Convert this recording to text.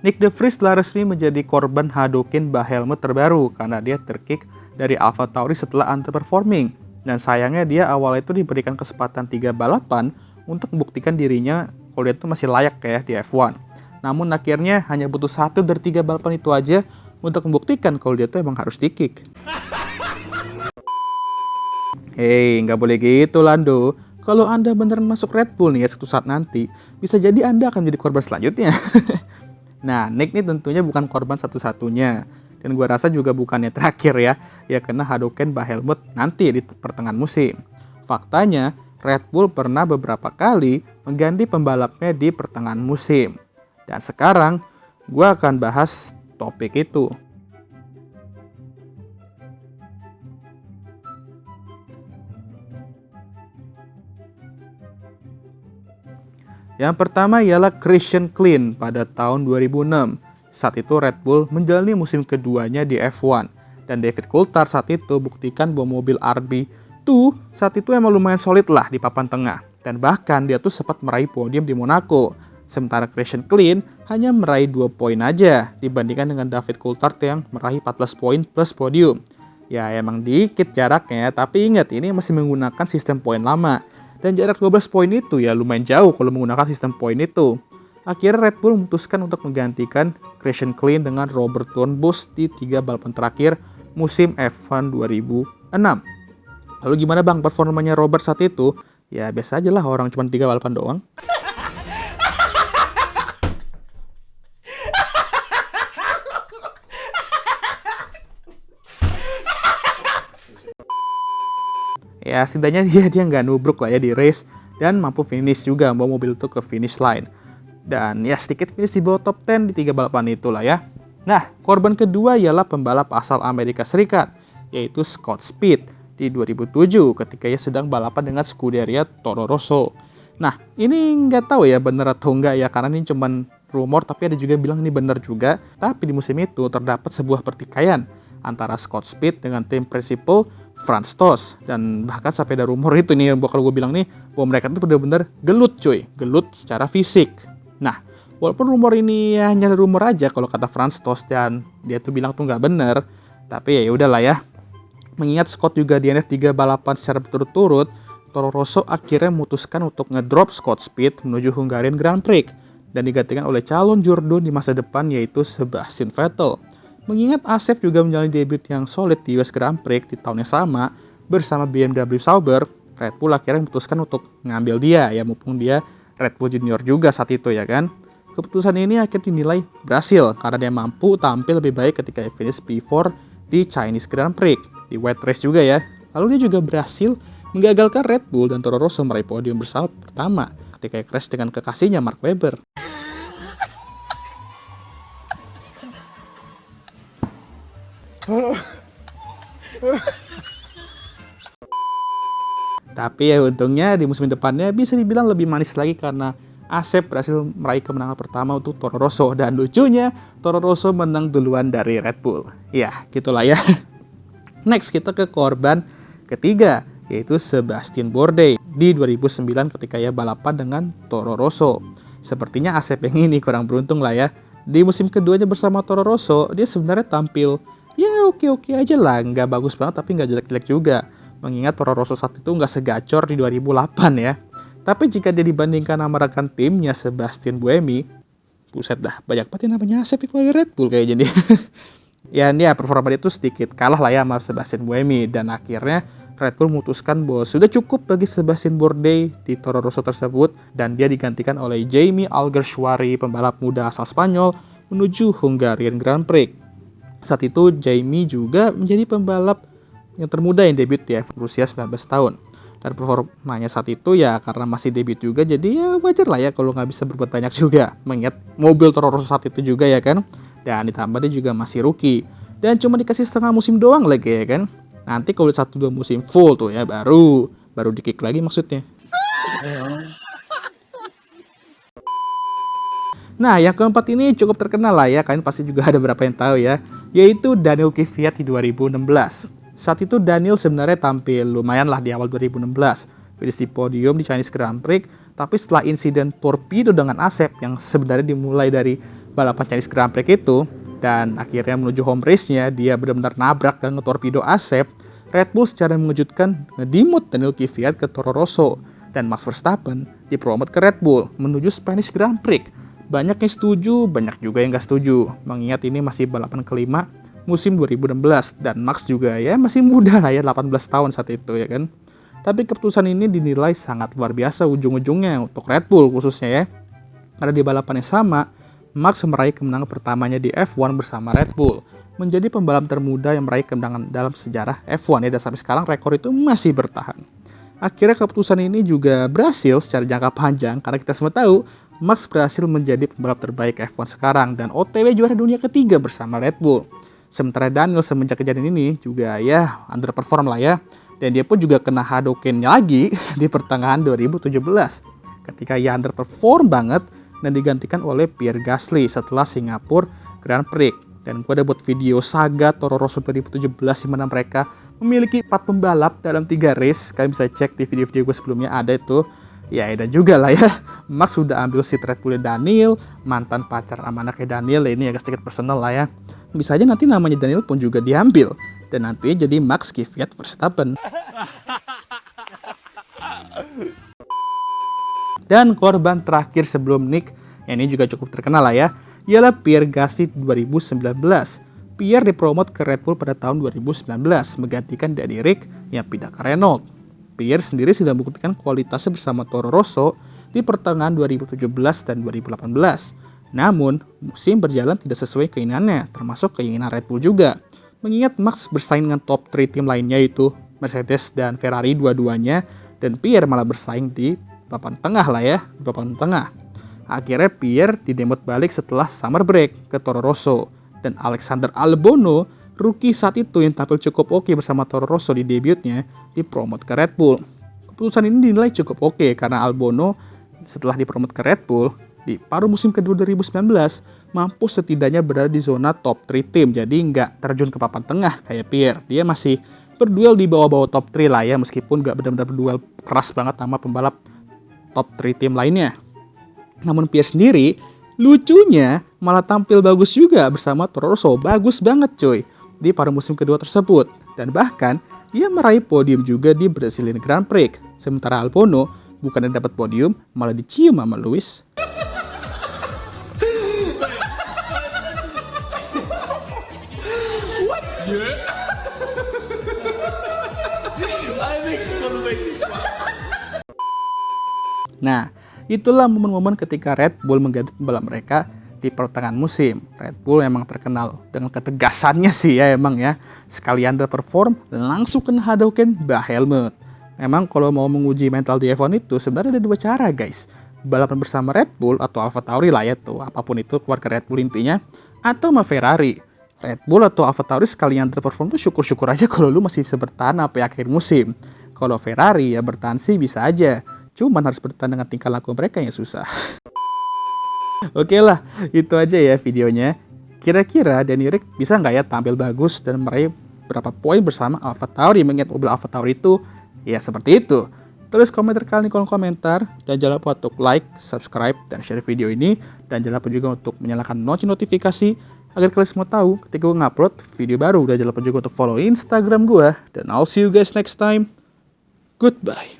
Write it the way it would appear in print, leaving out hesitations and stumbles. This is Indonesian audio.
Nick de Vries telah resmi menjadi korban Hadoken Bahelmut terbaru karena dia terkick dari AlphaTauri setelah underperforming. Dan sayangnya dia awalnya itu diberikan kesempatan 3 balapan untuk membuktikan dirinya kalau dia itu masih layak ya di F1. Namun akhirnya hanya butuh 1 dari 3 balapan itu aja untuk membuktikan kalau dia tuh emang harus di-kick. Hei, nggak boleh gitu Lando. Kalau Anda beneran masuk Red Bull nih ya suatu saat nanti, bisa jadi Anda akan menjadi korban selanjutnya. Nah, Nick ini tentunya bukan korban satu-satunya. Dan gua rasa juga bukan yang terakhir ya. Ya kena Hadoken Bahelmut nanti di pertengahan musim. Faktanya, Red Bull pernah beberapa kali mengganti pembalapnya di pertengahan musim. Dan sekarang, gua akan bahas topik itu. Yang pertama ialah Christian Klein pada tahun 2006. Saat itu Red Bull menjalani musim keduanya di F1. Dan David Coulthard saat itu buktikan bahwa mobil RB2 saat itu emang lumayan solid lah di papan tengah. Dan bahkan dia tuh sempat meraih podium di Monaco. Sementara Christian Klein hanya meraih 2 poin aja dibandingkan dengan David Coulthard yang meraih 14 poin plus podium. Ya emang dikit jaraknya, tapi ingat ini masih menggunakan sistem poin lama. Dan jarak 12 poin itu ya lumayan jauh kalau menggunakan sistem poin itu. Akhirnya Red Bull memutuskan untuk menggantikan Christian Klein dengan Robert Doornbos di 3 balapan terakhir musim F1 2006. Lalu gimana bang performanya Robert saat itu? Ya biasa aja lah, orang cuma 3 balapan doang. Ya setidaknya dia nggak nubruk lah ya di race dan mampu finish juga membawa mobil itu ke finish line. Dan ya sedikit finish di bawah top 10 di 3 balapan itulah ya. Nah, korban kedua ialah pembalap asal Amerika Serikat, yaitu Scott Speed di 2007 ketika ia sedang balapan dengan Scuderia Toro Rosso. Nah, ini nggak tahu ya bener atau enggak ya, karena ini cuman rumor tapi ada juga bilang ini bener juga. Tapi di musim itu terdapat sebuah pertikaian antara Scott Speed dengan tim principal Franz Tost. Dan bahkan sampai ada rumor itu nih, kalau gue bilang nih, bahwa mereka tuh benar-benar gelut cuy, gelut secara fisik. Nah, walaupun rumor ini hanya rumor aja kalau kata Franz Tost dan dia tuh bilang tuh nggak bener, tapi ya udahlah ya. Mengingat Scott juga DNF 3 balapan secara berturut-turut, Toro Rosso akhirnya memutuskan untuk ngedrop Scott Speed menuju Hungarian Grand Prix dan digantikan oleh calon jurdun di masa depan yaitu Sebastian Vettel. Mengingat Asep juga menjalani debut yang solid di US Grand Prix di tahun yang sama bersama BMW Sauber, Red Bull akhirnya memutuskan untuk ngambil dia ya, mumpung dia Red Bull Junior juga saat itu ya kan. Keputusan ini akhirnya dinilai berhasil karena dia mampu tampil lebih baik ketika finish P4 di Chinese Grand Prix, di wet race juga ya. Lalu dia juga berhasil menggagalkan Red Bull dan Toro Rosso meraih podium bersama pertama ketika crash dengan kekasihnya Mark Webber. Tapi ya untungnya di musim depannya bisa dibilang lebih manis lagi karena Asep berhasil meraih kemenangan pertama untuk Toro Rosso. Dan lucunya Toro Rosso menang duluan dari Red Bull. Ya gitulah ya. Next kita ke korban ketiga, yaitu Sebastian Bourdais di 2009 ketika ia balapan dengan Toro Rosso. Sepertinya Asep yang ini kurang beruntung lah ya. Di musim keduanya bersama Toro Rosso, dia sebenarnya tampil ya oke-oke aja lah, nggak bagus banget tapi nggak jelek-jelek juga. Mengingat Toro Rosso saat itu nggak segacor di 2008 ya. Tapi jika dia dibandingkan sama rekan timnya Sebastian Buemi, buset dah, banyak banget yang namanya Asep di Red Bull kayaknya nih. Ya performa dia itu sedikit kalah lah ya sama Sebastian Buemi. Dan akhirnya Red Bull memutuskan bahwa sudah cukup bagi Sebastian Bourdais di Toro Rosso tersebut. Dan dia digantikan oleh Jaime Alguersuari, pembalap muda asal Spanyol, menuju Hungarian Grand Prix. Saat itu Jaime juga menjadi pembalap yang termuda yang debut di F1 berusia 19 tahun. Dan performanya saat itu ya karena masih debut juga, jadi ya wajar lah ya kalau nggak bisa berbuat banyak juga. Mengingat mobil Toro Rosso saat itu juga ya kan. Dan ditambah dia juga masih rookie. Dan cuma dikasih setengah musim doang lagi ya kan. Nanti kalau 1-2 musim full tuh ya baru di-kick lagi maksudnya. Nah yang keempat ini cukup terkenal lah ya, kalian pasti juga ada berapa yang tahu ya. Yaitu Daniil Kvyat di 2016. Saat itu Daniil sebenarnya tampil lumayan lah di awal 2016. Finish di podium di Chinese Grand Prix, tapi setelah insiden torpedo dengan Asep yang sebenarnya dimulai dari balapan Chinese Grand Prix itu, dan akhirnya menuju home race-nya, dia benar-benar nabrak dan ngetorpedo Asep, Red Bull secara mengejutkan ngedimut Daniel Kvyat ke Toro Rosso, dan Max Verstappen dipromot ke Red Bull menuju Spanish Grand Prix. Banyak yang setuju, banyak juga yang gak setuju, mengingat ini masih balapan kelima musim 2016, dan Max juga ya masih muda lah ya, 18 tahun saat itu ya kan. Tapi keputusan ini dinilai sangat luar biasa ujung-ujungnya untuk Red Bull khususnya ya. Karena di balapan yang sama, Max meraih kemenangan pertamanya di F1 bersama Red Bull. Menjadi pembalap termuda yang meraih kemenangan dalam sejarah F1 ya, dan sampai sekarang rekor itu masih bertahan. Akhirnya keputusan ini juga berhasil secara jangka panjang, karena kita semua tahu Max berhasil menjadi pembalap terbaik F1 sekarang dan OTW juara dunia ketiga bersama Red Bull. Sementara Daniel semenjak kejadian ini juga ya underperform lah ya. Dan dia pun juga kena Hadoken-nya lagi di pertengahan 2017 ketika ia underperform banget dan digantikan oleh Pierre Gasly setelah Singapura Grand Prix. Dan gue ada buat video saga Toro Rosso 2017 di mana mereka memiliki 4 pembalap dalam 3 race. Kalian bisa cek di video-video gue sebelumnya, ada itu. Ya, dan juga lah ya, Max sudah ambil seat Red Bull Daniel, mantan pacar sama anaknya Daniel, ini agak sedikit personal lah ya. Bisa aja nanti namanya Daniel pun juga diambil, dan nanti jadi Max Kvyat Verstappen. Dan korban terakhir sebelum Nick, yang ini juga cukup terkenal lah ya, ialah Pierre Gasly 2019. Pierre dipromot ke Red Bull pada tahun 2019, menggantikan Danny Ric yang pindah ke Renault. Pierre sendiri sudah membuktikan kualitasnya bersama Toro Rosso di pertengahan 2017 dan 2018. Namun, musim berjalan tidak sesuai keinginannya, termasuk keinginan Red Bull juga. Mengingat Max bersaing dengan top 3 tim lainnya yaitu Mercedes dan Ferrari dua-duanya, dan Pierre malah bersaing di papan tengah lah ya, di papan tengah. Akhirnya Pierre didemot balik setelah summer break ke Toro Rosso, dan Alexander Albon, rookie saat itu yang tampil cukup oke bersama Toro Rosso di debutnya, dipromot ke Red Bull. Keputusan ini dinilai cukup oke karena Albon setelah dipromot ke Red Bull, di paruh musim kedua 2019, mampu setidaknya berada di zona top 3 tim, jadi nggak terjun ke papan tengah kayak Pierre. Dia masih berduel di bawah-bawah top 3 lah ya, meskipun nggak benar-benar berduel keras banget sama pembalap top 3 tim lainnya. Namun Pierre sendiri, lucunya malah tampil bagus juga bersama Toro Rosso, bagus banget coy di paruh musim kedua tersebut. Dan bahkan, ia meraih podium juga di Brazilian Grand Prix. Sementara Albon bukannya dapat podium, malah dicium sama Lewis. Nah, itulah momen-momen ketika Red Bull mengganti pembalap mereka di pertengahan musim. Red Bull emang terkenal dengan ketegasannya sih ya emang ya. Sekali underperform, langsung kena Hadoken bah Helmut. Emang kalau mau menguji mental di F1 itu sebenarnya ada 2 cara guys. Balapan bersama Red Bull atau AlphaTauri lah ya tuh, apapun itu keluarga Red Bull intinya, atau sama Ferrari. Red Bull atau AlphaTauri sekali underperform tuh syukur-syukur aja kalau lu masih bisa bertahan sampai akhir musim. Kalau Ferrari ya bertahan sih bisa aja. Cuman harus bertahan dengan tingkah laku mereka yang susah. Oke lah, itu aja ya videonya. Kira-kira Danny Ric bisa nggak ya tampil bagus dan meraih berapa poin bersama AlphaTauri? Mengingat mobil AlphaTauri itu ya seperti itu. Tulis komentar kalian di kolom komentar. Dan jangan lupa untuk like, subscribe, dan share video ini. Dan jangan lupa juga untuk menyalakan lonceng notifikasi agar kalian semua tahu ketika gue ngupload video baru. Dan jangan lupa juga untuk follow Instagram gue. Dan I'll see you guys next time. Goodbye.